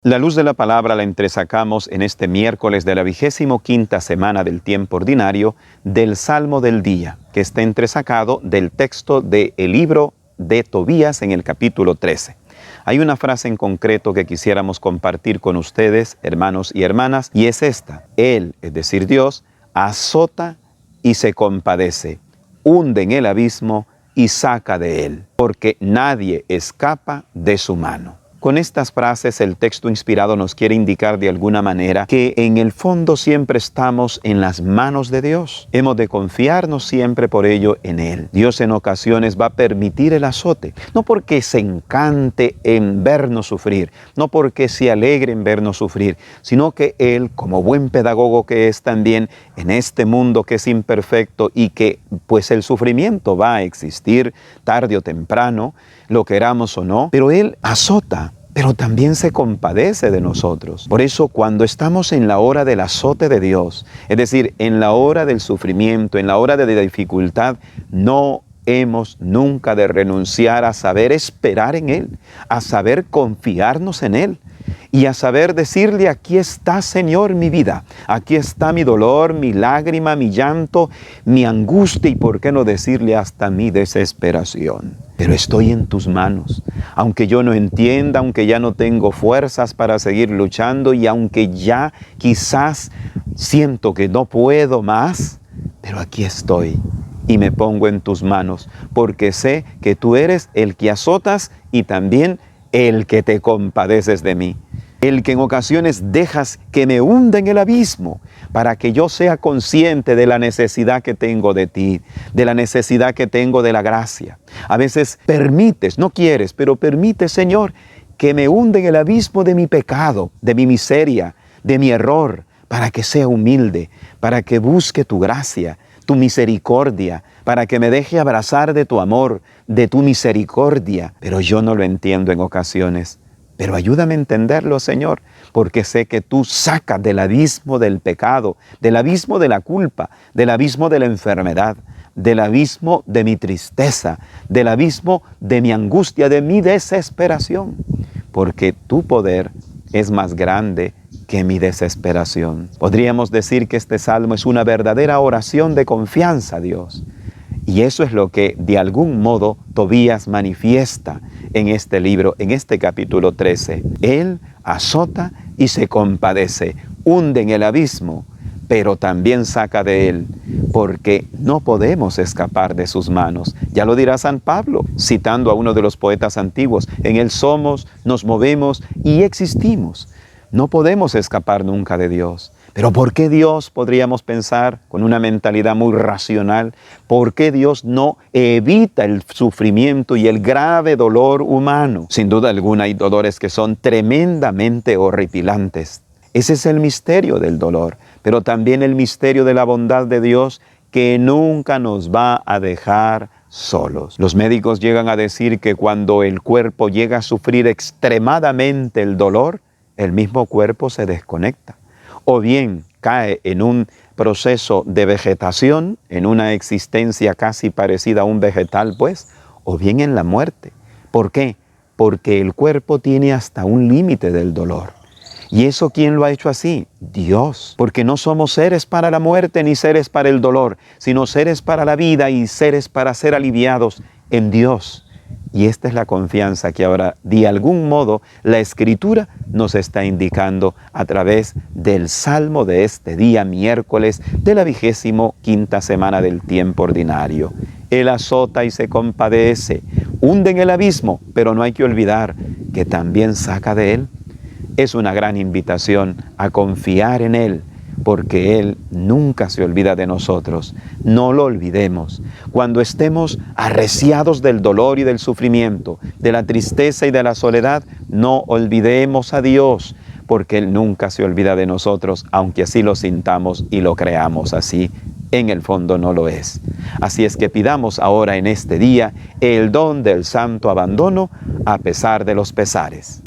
La luz de la palabra la entresacamos en este miércoles de la 25ª semana del tiempo ordinario del Salmo del Día, que está entresacado del texto del libro de Tobías en el capítulo 13. Hay una frase en concreto que quisiéramos compartir con ustedes, hermanos y hermanas, y es esta: Él, es decir, Dios, azota y se compadece, hunde en el abismo y saca de él, porque nadie escapa de su mano. Con estas frases el texto inspirado nos quiere indicar de alguna manera que en el fondo siempre estamos en las manos de Dios. Hemos de confiarnos siempre por ello en Él. Dios en ocasiones va a permitir el azote, no porque se encante en vernos sufrir, no porque se alegre en vernos sufrir, sino que Él, como buen pedagogo que es también en este mundo que es imperfecto y que pues el sufrimiento va a existir tarde o temprano, lo queramos o no, pero Él azota, pero también se compadece de nosotros. Por eso cuando estamos en la hora del azote de Dios, es decir, en la hora del sufrimiento, en la hora de la dificultad, no hemos nunca de renunciar a saber esperar en Él, a saber confiarnos en Él y a saber decirle: aquí está, Señor, mi vida, aquí está mi dolor, mi lágrima, mi llanto, mi angustia y por qué no decirle hasta mi desesperación. Pero estoy en tus manos, aunque yo no entienda, aunque ya no tengo fuerzas para seguir luchando y aunque ya quizás siento que no puedo más, pero aquí estoy y me pongo en tus manos, porque sé que tú eres el que azotas y también el que te compadeces de mí. El que en ocasiones dejas que me hunda en el abismo para que yo sea consciente de la necesidad que tengo de ti, de la necesidad que tengo de la gracia. A veces permites, no quieres, pero permites, Señor, que me hunda en el abismo de mi pecado, de mi miseria, de mi error, para que sea humilde, para que busque tu gracia, tu misericordia, para que me deje abrazar de tu amor, de tu misericordia. Pero yo no lo entiendo en ocasiones. Pero ayúdame a entenderlo, Señor, porque sé que tú sacas del abismo del pecado, del abismo de la culpa, del abismo de la enfermedad, del abismo de mi tristeza, del abismo de mi angustia, de mi desesperación, porque tu poder es más grande que mi desesperación. Podríamos decir que este salmo es una verdadera oración de confianza a Dios. Y eso es lo que de algún modo Tobías manifiesta en este libro, en este capítulo 13. Él azota y se compadece, hunde en el abismo, pero también saca de él, porque no podemos escapar de sus manos. Ya lo dirá San Pablo, citando a uno de los poetas antiguos: en él somos, nos movemos y existimos. No podemos escapar nunca de Dios. Pero ¿por qué Dios, podríamos pensar con una mentalidad muy racional, por qué Dios no evita el sufrimiento y el grave dolor humano? Sin duda alguna hay dolores que son tremendamente horripilantes. Ese es el misterio del dolor, pero también el misterio de la bondad de Dios, que nunca nos va a dejar solos. Los médicos llegan a decir que cuando el cuerpo llega a sufrir extremadamente el dolor, el mismo cuerpo se desconecta. O bien cae en un proceso de vegetación, en una existencia casi parecida a un vegetal, pues, o bien en la muerte. ¿Por qué? Porque el cuerpo tiene hasta un límite del dolor. ¿Y eso quién lo ha hecho así? Dios. Porque no somos seres para la muerte ni seres para el dolor, sino seres para la vida y seres para ser aliviados en Dios. Y esta es la confianza que ahora, de algún modo, la Escritura nos está indicando a través del Salmo de este día, miércoles, de la 25ª semana del tiempo ordinario. Él azota y se compadece, hunde en el abismo, pero no hay que olvidar que también saca de él. Es una gran invitación a confiar en Él, porque Él nunca se olvida de nosotros. No lo olvidemos. Cuando estemos arreciados del dolor y del sufrimiento, de la tristeza y de la soledad, no olvidemos a Dios, porque Él nunca se olvida de nosotros, aunque así lo sintamos y lo creamos así. En el fondo no lo es. Así es que pidamos ahora en este día el don del santo abandono a pesar de los pesares.